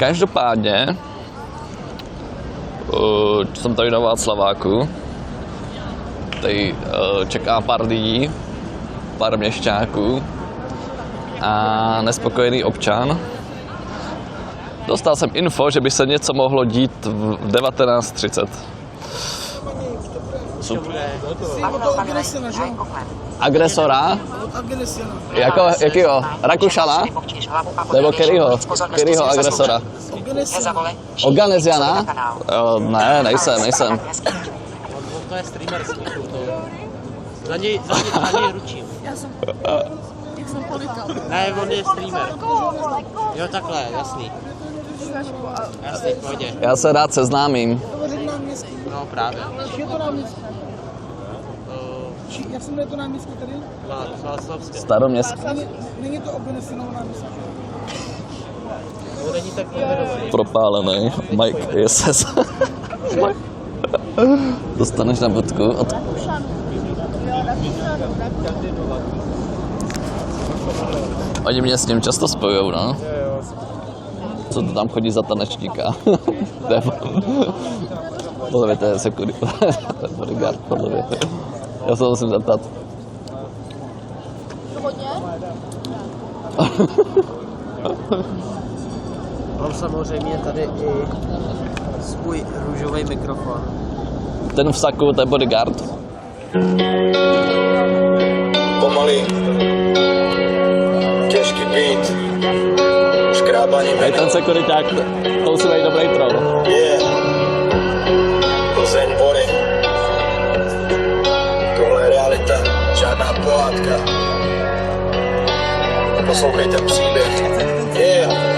Každopádně jsem tady na Václaváku. Tady čeká pár lidí, pár měšťáků a nespokojený občan. Dostal jsem info, že by se něco mohlo dít v 19:30. Super. Agresora? Jakýho? Rakušana? Nebo kterýho agresora? Oganeziana? Ne, nejsem. To je streamerský. Za něj ručím. Jak jsem polikal. Ne, on je streamer. Jo, takhle, jasný. Jasný, v pohodě. Já se rád seznámím. No, právě. Je to náměstí. Jak jsem to náměstí tady? Václavské. Staroměstský. Není to Oganesinovo náměstí. To není tak pojmenovaný. Propálený. Mike JSS. Dostaneš na bodku od... Oni mě s ním často spojujou, no. Co to tam chodí za tanečníka? Podle mě to je security. To je bodyguard, podle mě. Já se musím zeptat. Hodně? Mám samozřejmě tady i svůj růžový mikrofon. Ten v saku, to je bodyguard. Pomalý, těžký beat, škrábání Hej, ten sekuriták, to musí být dobrý troll. Yeah, Plzeň Bory, tohle je realita, žádná pohádka. Poslouchejte příběh, yeah.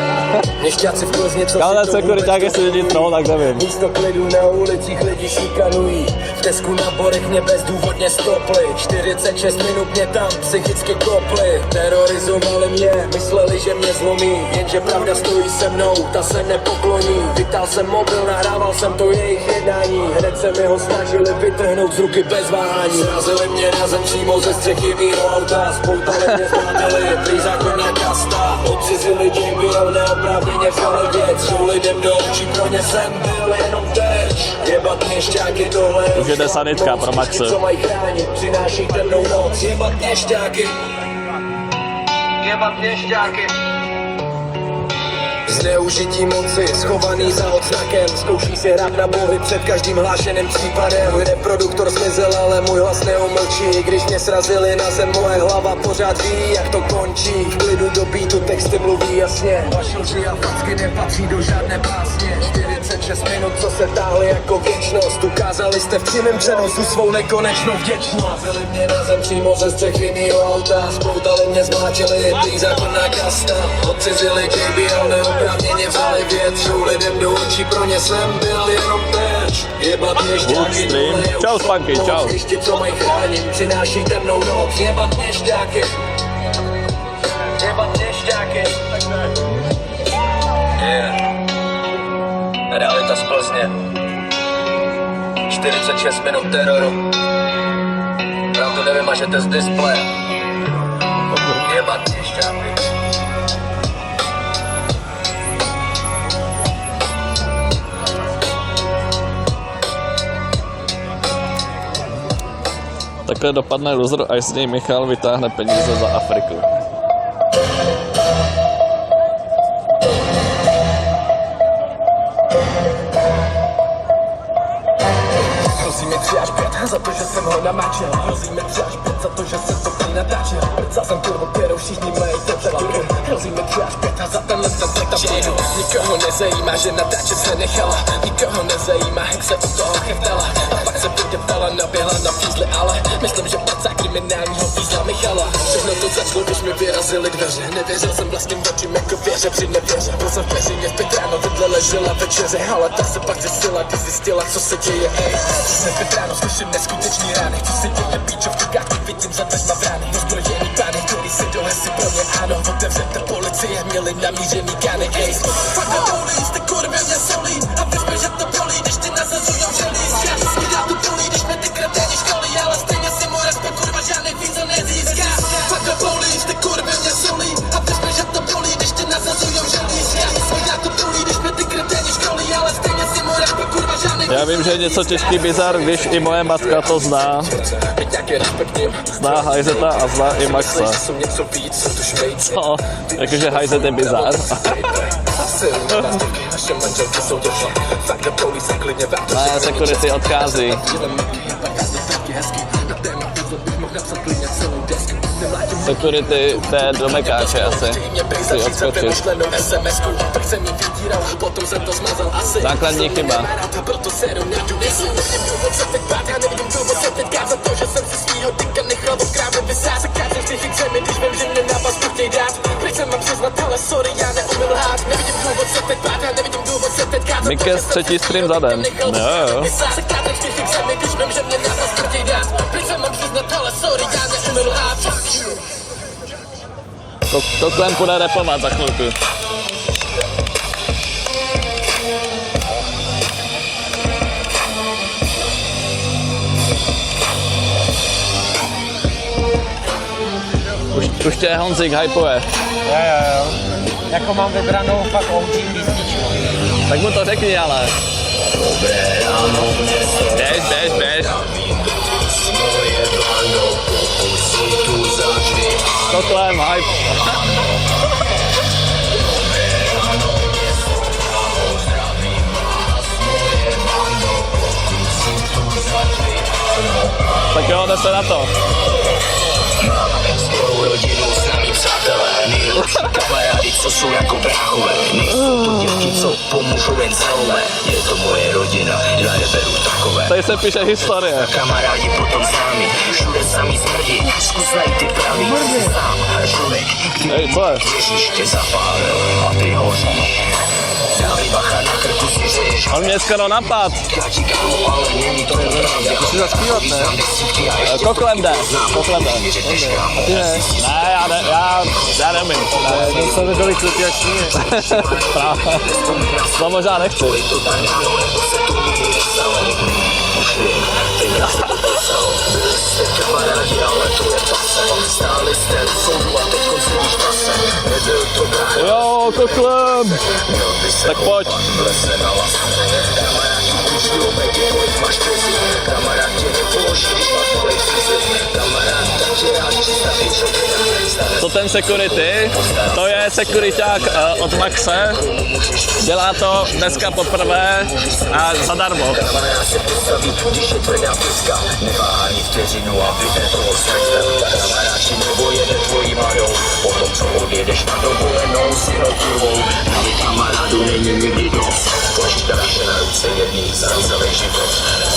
Měšťáci v Plzni, co Kále si to sekuriták, jestli není troll, tak nevím. Místo klidu na ulicích lidi šikanují. V Tesku na Borech mě bezdůvodně stopli. 46 minut mě tam psychicky kopli. Terorizovali mě, mysleli, že mě zlomí. Jenže pravda stojí se mnou, ta se nepokloní. Vytáhl jsem mobil, nahrával jsem to jejich jednání. Hned se mi ho snažili vytrhnout z ruky bez váhání. Srazili mě na zem přímo ze střechy mýho auta. Spoutali mě zmátili, prý zákonná kasta. Odcizili JBL, neoprávněně vzali věc. Šou lidem do očí, pro ně jsem byl jenom terč. Jebat měšťáky, tohle Už jde sanitka pro Maxe. co mají chránit, přináší temnou noc. Jebat měšťáky. Jebat měšťáky. Zneužití moci, schovaný za odznakem. Zkouší si hrát na bohy před každým hlášeným případem. Můj reproduktor zmizel, ale můj hlas neumlčí. Když mě srazili na zem, moje hlava pořád ví, jak to končí. V klidu do beatu texty mluví jasně. Vaše lži a facky nepatří do žádné básně. 46 minut, co se táhly jako věčnost. Ukázali jste v přímém přenosu svou nekonečnou vděčnost. Mazili mě na zem přímo ze střechy mýho auta. Spoutali mě, zmlátili, prý zákonná kasta. Odcizili JBL, neoprávněně vzali věc. Šou lidem do očí, pro ně jsem byl jenom terč. Jebat měšťáky, tohle je Čau, už Spunky, moc. čau. Ještě co mají chránit, přináší temnou noc. Jebat měšťáky. Jebat měšťáky. Yeah. Realita z Plzně. 46 minut teroru. Pravdu nevymažete z displeje. Jebat měšťáky. Takhle dopadne loser a z něj Michal vytáhne peníze za Afriku. Hrozí mi 3 až 5 za to, že jsem ho namáčel. Hrozí mi 3 až 5 za to, že jsem to prý natáčel. Prcal jsem kurvu, kterou všichni mají temperaturu. Hrozí mi 3 až 5 za tenhle ten diktaturu. Nikoho nezajímá, že natáčet se nechala. Nikoho nezajímá, jak se u toho chechtala. A pak se podeptala, naběhla na fízli, ale myslím, že pracá kriminálního fízla Michala. Všechno to začalo, když mi vyrazili dveře. Nevěřil jsem vlastním očím jako věře při nevěře. Byl jsem v peřině v Petráno, vedle ležela večeře. Ale ta se pak zjistila, když zjistila, co se děje, ej. Hned ráno slyším neskutečný rány. Co se děje, píčo, v tukátku vidím za dveřma brány. Rozbrojený pány, který si do lesy pro mě, ano. Otevřete policie, měli namířený kány, ej. Fuck the police, ty kurvy mě solí. A věř mi, že to bolí, když ty nasazujou želízka. Skydá tu bolí, když mě ty kreténi školí, ale stejně si můj respekt, kurva, žádný víza nezíská. Fuck the police, ty kurvy mě solí. A věř mi, že to bolí, když ty nasazujou želízka. Skydá tu bolí, když Já vím, že je něco těžký bizar, když i moje matka to zná. Zná Hajzeta a zná i Maxa. Co? Jakože Hajzet je bizar. Ne, security odchází. Security té do Mekáče asi. Chci odskočit. Základní chyba. Mikes třetí stream za den. No. Koklem bude rapovat za chvilku. Už tě Honzik hypuje. Jo. Jako mám vybranou fakt OG písničku. Tak mu to řekni ale. Běž. Koklem hype. Tak jo, jde se na to. Rodinu, známí přátelé, nejlepší kamarádi, co jsou jako bráchové. Nejsou to děvky, co pomůžou jen za role. Je to moje rodina, já je beru takové. Tady se píše historie. Kamarádi potom známí, všude sami smrdí, zkuznají ty pravý, jsi sám, člověk, Hej, co je? Ježíš tě zapálil a ty hoříš. Dávej bacha, na krku si řeš. On mě skoro napad. Já ti kámo, ale není to pravda. Musí zaspívat, ne? Koklem jde. A ty ne? Ne, já neumím. To jsou nebyli kluky jak sníje. Právě. To možná nechci. Jo, koklem. Tak pojď. Co ten security? To je securiták od Maxe. Dělá to dneska poprvé a zadarmo.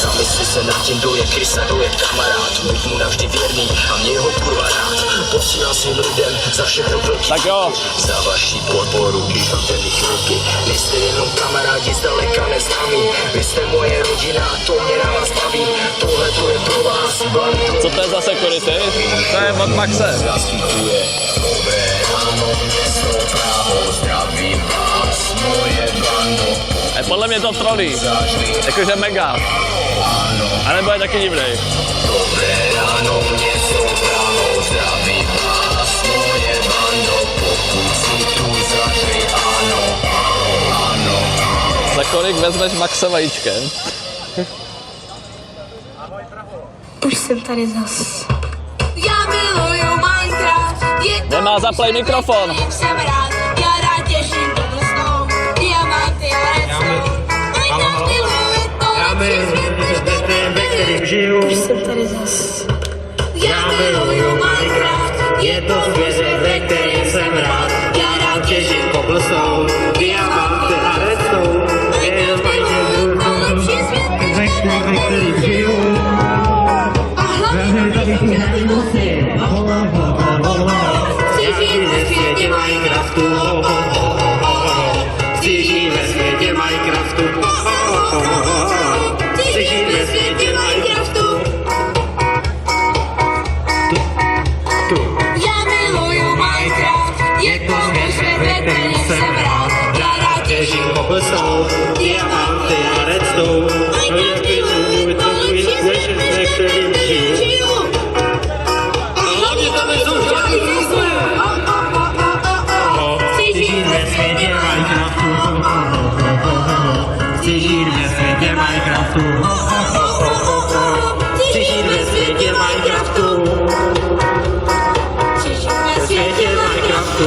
Zamysli se nad tím, kdo je krysa, kdo je kamarád. Buď mu navždy věrný a mě ho kurva rád. Posílám svým lidem za všechno kroky. Tak jo. Za vaši podporu, když vám tedy chvilky. Nejste jenom kamarádi zdaleka neznámí. Vy jste moje rodina a to mě na vás baví. Tohle to je pro vás bandu. Co to je za security? To je od Maxe. Zaskytuje dobré ráno, město právo, zdravím vás, moje bando. Podle mě to trolí. Jakože mega. A nebo je taky divnej. Dobré ráno, město právo, zdravím vás, moje bando. Pokud si tu zaři, ano. Za kolik vezmeš Maxe vajíčkem? Už jsem tady zas. Já miluju Minecraft. Nemá zaplej mikrofon. Jsem rád, já rád těším do dostou. Diamanty a redstone. Minecraft miluje to. Já miluju ve kterým žiju. Už jsem tady zas. Já miluju Minecraft. Je to svět, ve kterým jsem rád. Já rád těším cobblestone. Diamanty a redstone. Minecraft to lepší svět, ve kterým žiju. A hlavně tady musím. Chci žít ve světě Minecraftu. Chci žít ve světě Minecraftu. Chci žít ve světě Minecraftu. Já miluju Minecraft. Je to svět, ve kterým jsem rád. Já rád těžím cobblestone, diamanty a redstone. Minecraft miluju to lepší svět, ve kterým žiju. A hlavně tam jsou žádný výzvy. Chci žít ve světě Minecraftu. Chci žít ve světě Minecraftu. světě Minecraftu. Ve světě Minecraftu.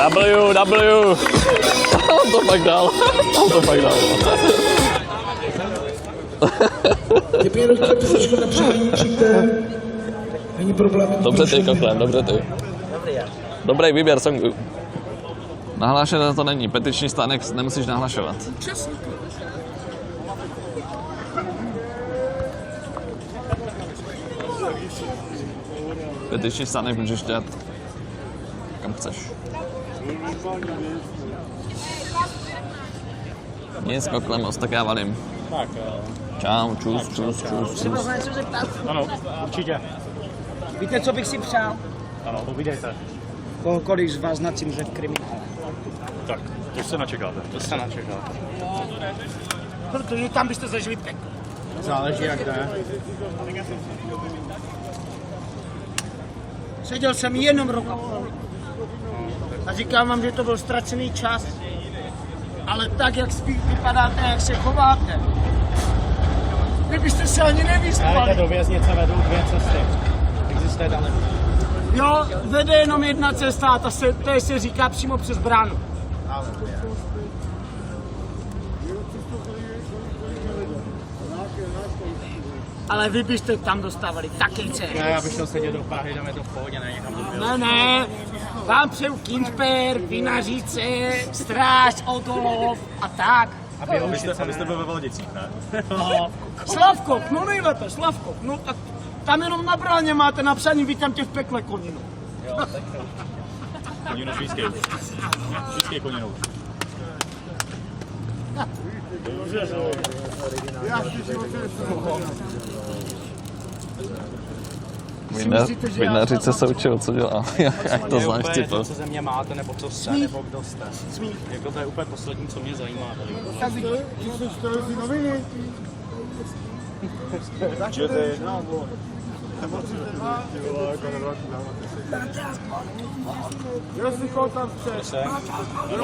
W. On to fakt dal. Ty mě dočte trošičku na přání, přijďte. Není problém. Dobře ty, Koklem, dobře ty. Dobrý výběr songu. Nahlášené to není, petiční stánek nemusíš nahlašovat. Petiční stánek můžeš dělat kam chceš. Nic, Koklemos, tak já valím. Tak, Čau, čus. ano, určitě. Víte, co bych si přál? Ano, povídejte. Kohokoliv z vás na cimře v kriminále. Tak, to se načekáte. Protože tam byste zažili peklo. Záleží jak jde. Seděl jsem jenom rok a půl. A říkám vám, že to byl ztracený čas. Ale tak, jak vypadáte, jak se chováte. Vy byste se ani nevyspali. Do věznice vedou dvě cesty. Existuje daleko. Jo, vede jenom jedna cesta a to se říká přímo přes bránu. Ale vy byste tam dostávali taky cenu. Já bych šel sedět do Prahy, jdeme to v pohodě, ne někam do Běloruska. Ne, vám přeju Kindper, Vinařice, Stráž, Odolov a tak. Abyste byl ve Valdicích, ne? Slavkov, no nejlépe, Slavkov, no tak tam jenom na bráně máte napsaný, vítám tě v pekle, konino. Konino švýský. Švýský konino. Vinařice se učil, co dělá. Jak to znáš, Cipo? Co ze mě máte, nebo co jste, nebo kdo jste. Jako to je úplně poslední, co mě zajímá tady. Já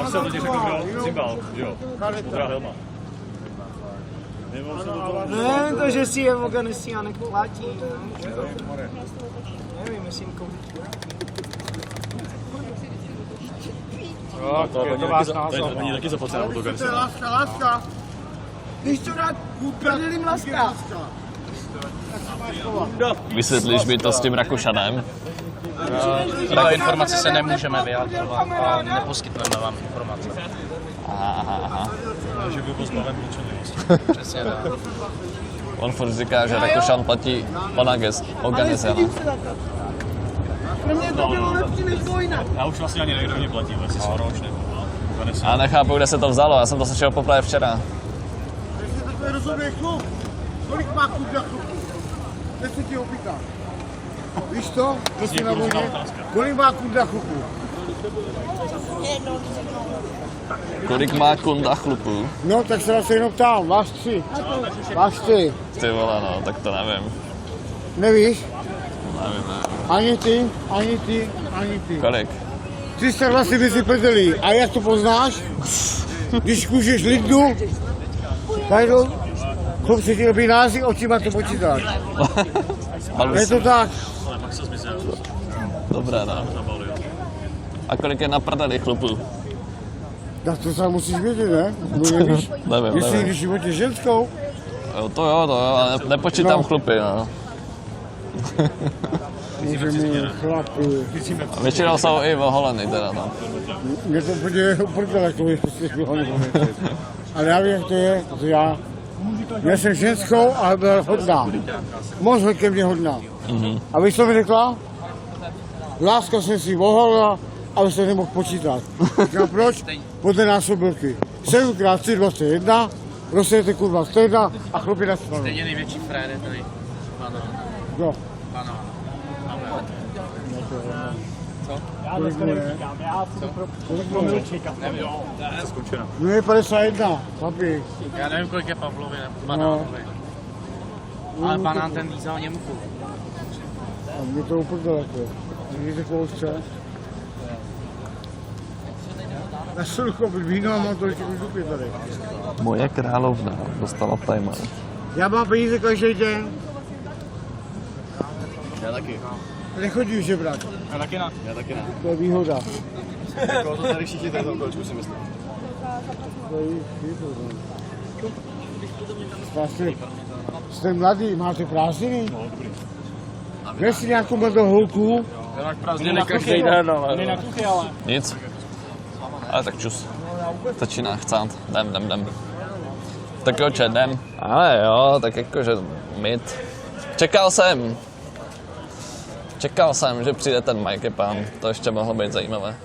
jsem lidi řekl, kdo? Zimbal, jo. Modrá helma. Ne, to, že si je Oganesiánek platí. Nevím, jestli komu. To váš názor. Oni taky zaplacená fotografice. Láska. Když to rád prdelím laska. Vysvětlíš mi to s tím Rakušanem? Tyto informace se nemůžeme vyjadřovat a neposkytneme vám informace. Aha. Takže byl pozbaven mlčenlivosti. Přesně tak. On furt říká, že Rakušan platí Oganesiana. Pro mě to bylo lepší než vojna. Já už vlastně ani někdo mě platí, ale si roč nebo Já nechápu, kde se to vzalo, já jsem to slyšel poprvé včera. Jestli takový rozumný klub, kolik má klub na klubu? 10 ti opíká. Víš to? To si na vojně. Kolik má klub na klubu? Kolik má kunda chlupů? No, tak se vás jenom ptám, vás tři. Vás tři. Ty vole, no, tak to nevím. Nevíš? Nevím. Ani ty, ani ty, ani ty. Kolik? 300 hlasy by si prdelí. A jak to poznáš? Když kůžeš lidu, každou klub si ti robí názy, očima to počítáš. Je to tak? Dobré, no. A kolik je na prdeli chlupů? Tak to sám musíš vědět, ne? No, nevíš? Nevím, Jestli nevím. když životě ženskou, Jo, to jo, ale nepočítám chlupy, no. může mi chlapi. A většinou jsou i oholeny teda, no. Mě to úplně uprdele, to je prostě bylo nepovědět. Ale já vím, jak to je, to já. Já jsem ženskou, ale byla hodná. Moc ke mně hodná. A víš, co mi řekla? Láska jsem si oholila, ale se nemohl počítat. Říkám, proč? Podle násobilky. 7x3, 21, rozsejete kurva stejna a chlupy na stranu. Stejně největší frér tady. Ano. No. Ano. Kolik mu je? Kolik mu je? Nevím. No je 51, chlapi. Já nevím, kolik je Pavlovi nebo No. banánovi. Ale banán ten lízal Němku. A mě to uprdele, to. Vidíte kousce? Na stolu koupit víno a mám to ještě v dupě tady. Moje královna dostala timeout. Já mám peníze každý den. Já taky. Nechodí už žebrat. Já taky ne. Já taky ne. To je výhoda. Jako to tady všichni tady toho kolečku si myslím. To je výhoda. Jste mladý, máte prázdniny? No, dobrý. Měl jsi nějakou mladou holku? Tak prázdniny každý den, ale... Ne na kuchy, ale. Nic. Ale tak čus. Začíná chcát. Jdem. Tak jo, jdem. Ale jo, tak jakože mid. Čekal jsem, že přijde ten Mike Pan. To ještě mohlo být zajímavé.